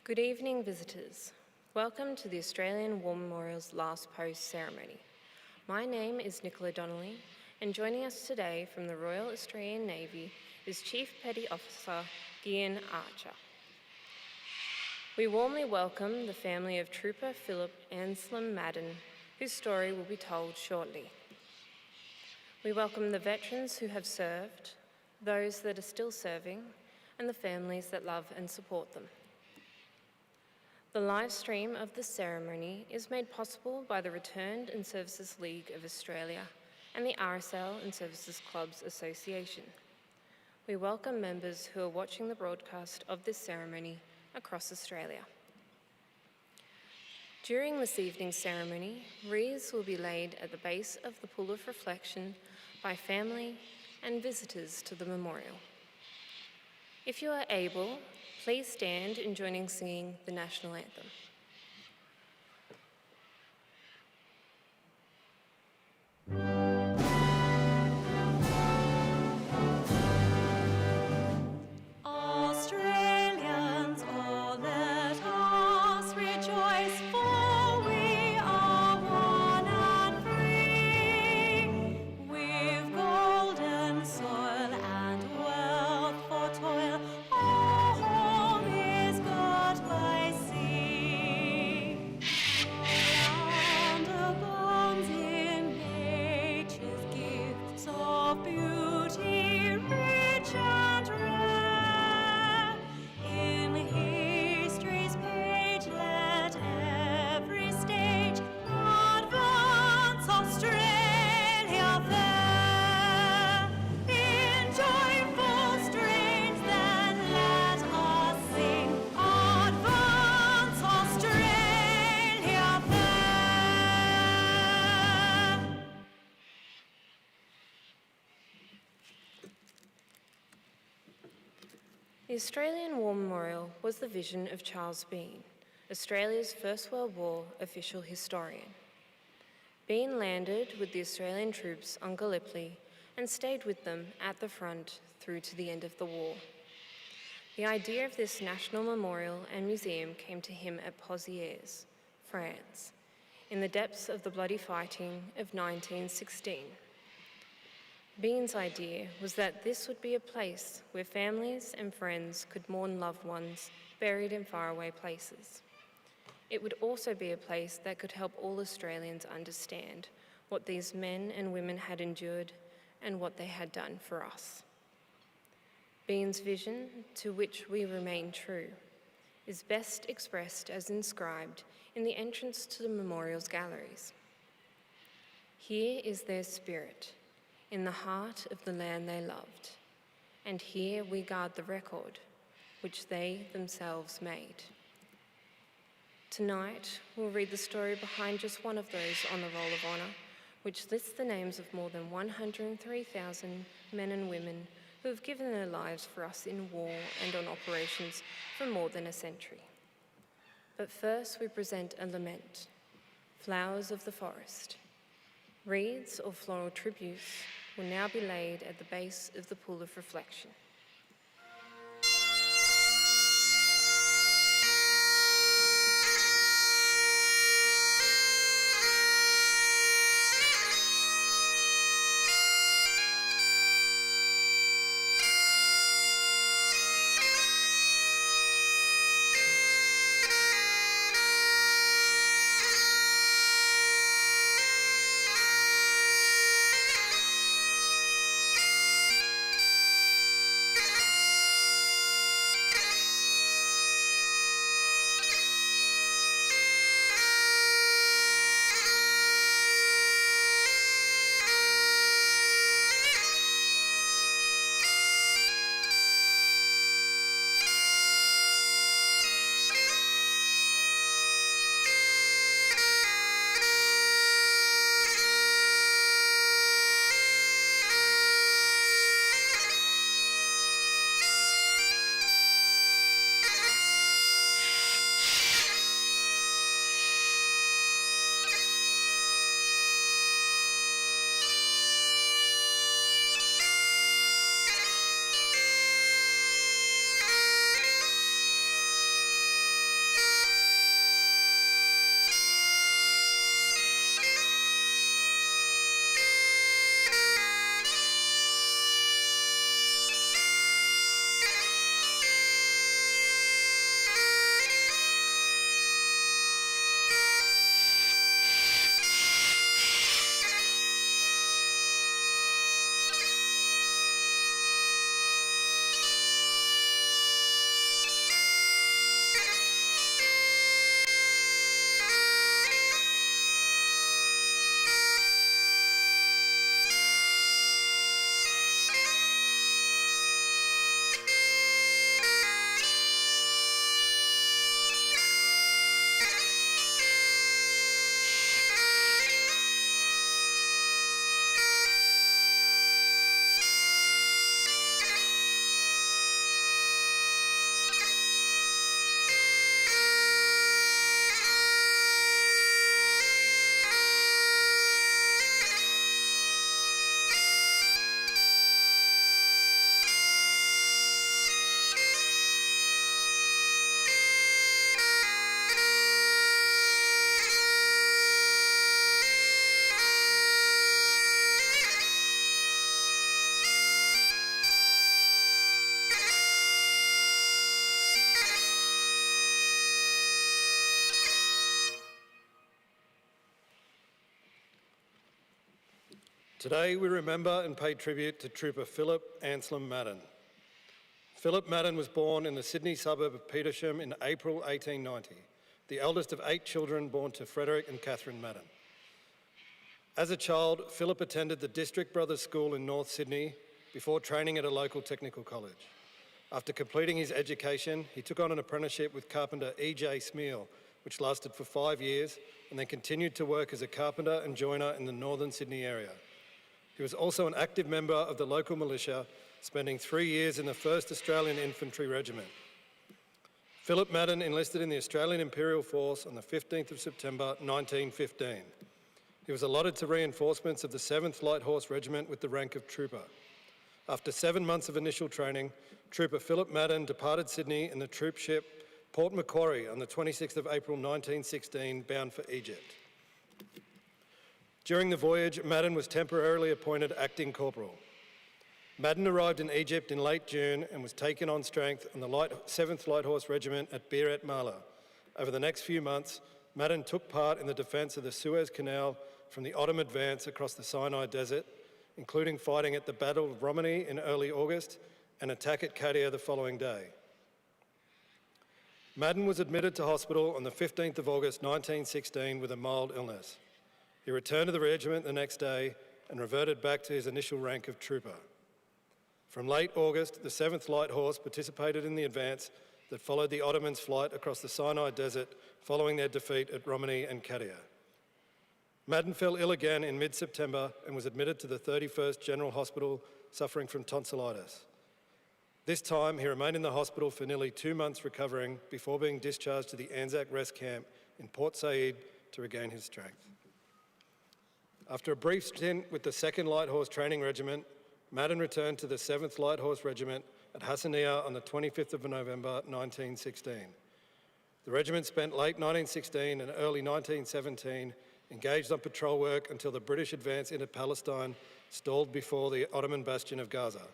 Good evening, visitors. Welcome to the Australian War Memorial's Last Post ceremony. My name is Nicola Donnelly, and joining us today from the Royal Australian Navy is Chief Petty Officer Guion Archer. We warmly welcome the family of Trooper Phillip Anslem Madden, whose story will be told shortly. We welcome the veterans who have served, those that are still serving, and the families that love and support them. The live stream of the ceremony is made possible by the Returned and Services League of Australia and the RSL and Services Clubs Association. We welcome members who are watching the broadcast of this ceremony across Australia. During this evening's ceremony, wreaths will be laid at the base of the Pool of Reflection by family and visitors to the memorial. If you are able, please stand in joining singing the National Anthem. Australians, oh, let us rejoice, for we are one and free. We've golden soil and wealth for toil. Our home is God by sea. Our land abounds in nature's gifts of beauty, rich and rare. In history's page, let every stage advance Australia fair. In joyful strains, then let us sing, advance Australia fair. The Australian War Memorial was the vision of Charles Bean, Australia's First World War official historian. Bean landed with the Australian troops on Gallipoli and stayed with them at the front through to the end of the war. The idea of this national memorial and museum came to him at Pozières, France, in the depths of the bloody fighting of 1916. Bean's idea was that this would be a place where families and friends could mourn loved ones buried in faraway places. It would also be a place that could help all Australians understand what these men and women had endured and what they had done for us. Bean's vision, to which we remain true, is best expressed as inscribed in the entrance to the memorial's galleries. Here is their spirit, in the heart of the land they loved, and here we guard the record which they themselves made. Tonight, we'll read the story behind just one of those on the Roll of Honour, which lists the names of more than 103,000 men and women who have given their lives for us in war and on operations for more than a century. But first, we present a lament, Flowers of the Forest. Wreaths or floral tributes will now be laid at the base of the Pool of Reflection. Today we remember and pay tribute to Trooper Phillip Anslem Madden. Phillip Madden was born in the Sydney suburb of Petersham in April 1890, the eldest of 8 children born to Frederick and Catherine Madden. As a child, Phillip attended the District Brothers School in North Sydney before training at a local technical college. After completing his education, he took on an apprenticeship with carpenter E.J. Smeal, which lasted for 5 years, and then continued to work as a carpenter and joiner in the northern Sydney area. He was also an active member of the local militia, spending 3 years in the 1st Australian Infantry Regiment. Phillip Madden enlisted in the Australian Imperial Force on the 15th of September 1915. He was allotted to reinforcements of the 7th Light Horse Regiment with the rank of trooper. After 7 months of initial training, Trooper Phillip Madden departed Sydney in the troop ship Port Macquarie on the 26th of April 1916, bound for Egypt. During the voyage, Madden was temporarily appointed acting corporal. Madden arrived in Egypt in late June and was taken on strength on the 7th Light Horse Regiment at Bir et Mala. Over the next few months, Madden took part in the defence of the Suez Canal from the Ottoman advance across the Sinai Desert, including fighting at the Battle of Romani in early August and attack at Qadir the following day. Madden was admitted to hospital on the 15th of August 1916 with a mild illness. He returned to the regiment the next day and reverted back to his initial rank of trooper. From late August, the 7th Light Horse participated in the advance that followed the Ottomans' flight across the Sinai Desert following their defeat at Romani and Qadir. Madden fell ill again in mid-September and was admitted to the 31st General Hospital suffering from tonsillitis. This time, he remained in the hospital for nearly 2 months recovering before being discharged to the Anzac Rest Camp in Port Said to regain his strength. After a brief stint with the 2nd Light Horse Training Regiment, Madden returned to the 7th Light Horse Regiment at Hassaniya on the 25th of November 1916. The regiment spent late 1916 and early 1917 engaged on patrol work until the British advance into Palestine stalled before the Ottoman bastion of Gaza.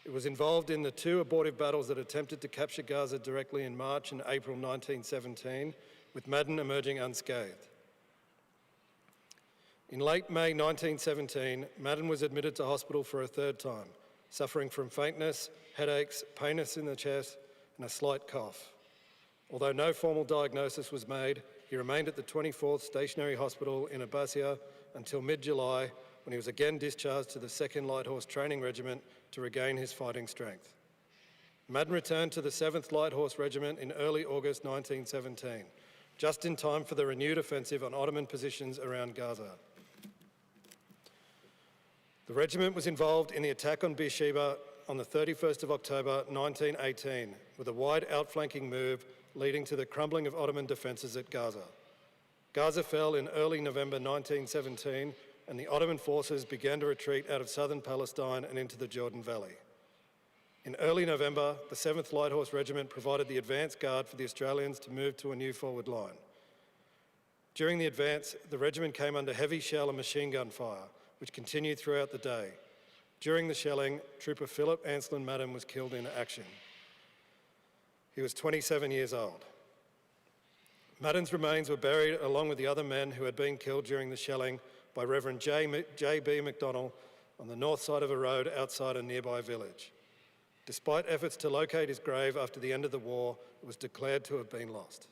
It was involved in the 2 abortive battles that attempted to capture Gaza directly in March and April 1917, with Madden emerging unscathed. In late May 1917, Madden was admitted to hospital for a 3rd time, suffering from faintness, headaches, pains in the chest, and a slight cough. Although no formal diagnosis was made, he remained at the 24th Stationary Hospital in Abbasia until mid-July, when he was again discharged to the 2nd Light Horse Training Regiment to regain his fighting strength. Madden returned to the 7th Light Horse Regiment in early August 1917, just in time for the renewed offensive on Ottoman positions around Gaza. The regiment was involved in the attack on Beersheba on the 31st of October 1918, with a wide outflanking move leading to the crumbling of Ottoman defences at Gaza. Gaza fell in early November 1917, and the Ottoman forces began to retreat out of southern Palestine and into the Jordan Valley. In early November, the 7th Light Horse Regiment provided the advance guard for the Australians to move to a new forward line. During the advance, the regiment came under heavy shell and machine gun fire, which continued throughout the day. During the shelling, Trooper Phillip Anslem Madden was killed in action. He was 27 years old. Madden's remains were buried along with the other men who had been killed during the shelling by Reverend J.B. McDonnell on the north side of a road outside a nearby village. Despite efforts to locate his grave after the end of the war, it was declared to have been lost.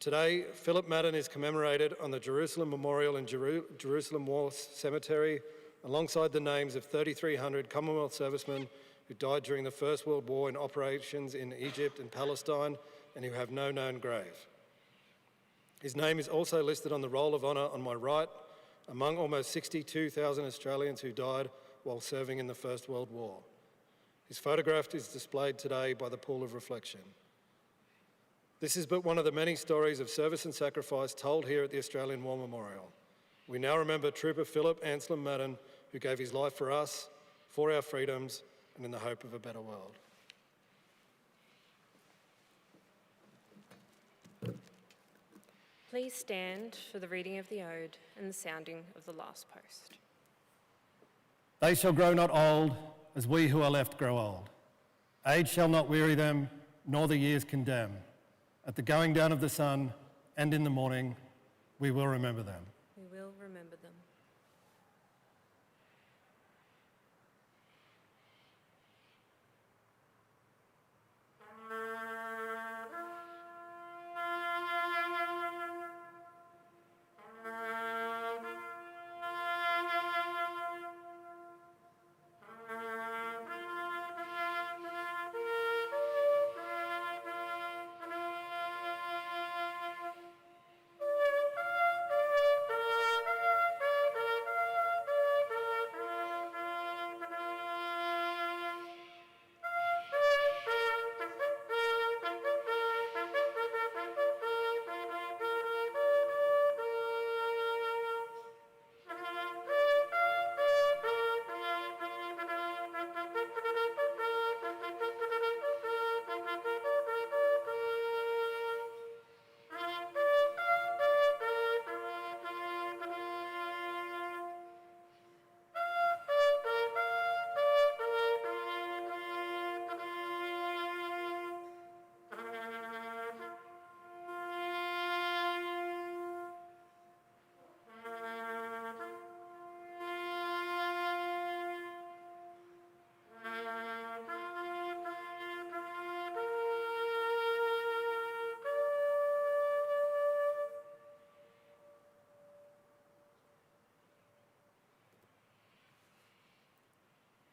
Today, Phillip Madden is commemorated on the Jerusalem Memorial in Jerusalem War Cemetery alongside the names of 3,300 Commonwealth servicemen who died during the First World War in operations in Egypt and Palestine and who have no known grave. His name is also listed on the Roll of Honour on my right, among almost 62,000 Australians who died while serving in the First World War. His photograph is displayed today by the Pool of Reflection. This is but one of the many stories of service and sacrifice told here at the Australian War Memorial. We now remember Trooper Phillip Anslem Madden, who gave his life for us, for our freedoms, and in the hope of a better world. Please stand for the reading of the Ode and the sounding of the last post. They shall grow not old, as we who are left grow old. Age shall not weary them, nor the years condemn. At the going down of the sun and in the morning, we will remember them. We will remember them.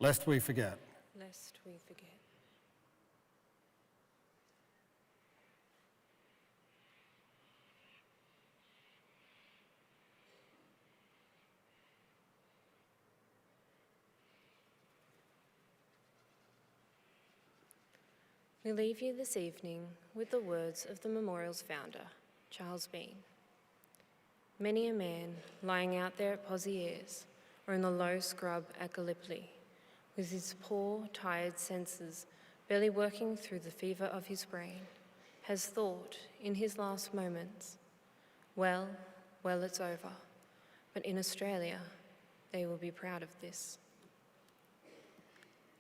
lest we forget. lest we forget. We leave you this evening with the words of the memorial's founder, Charles Bean. Many a man lying out there at Pozieres or in the low scrub at Gallipoli, with his poor, tired senses barely working through the fever of his brain, has thought in his last moments, well, it's over, but in Australia, they will be proud of this.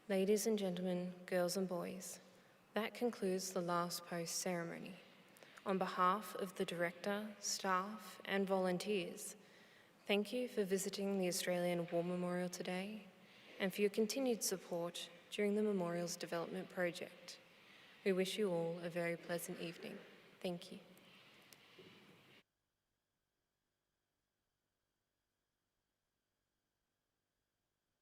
Ladies and gentlemen, girls and boys, that concludes the last post ceremony. On behalf of the Director, staff and volunteers, thank you for visiting the Australian War Memorial today and for your continued support during the Memorial's development project. We wish you all a very pleasant evening. Thank you.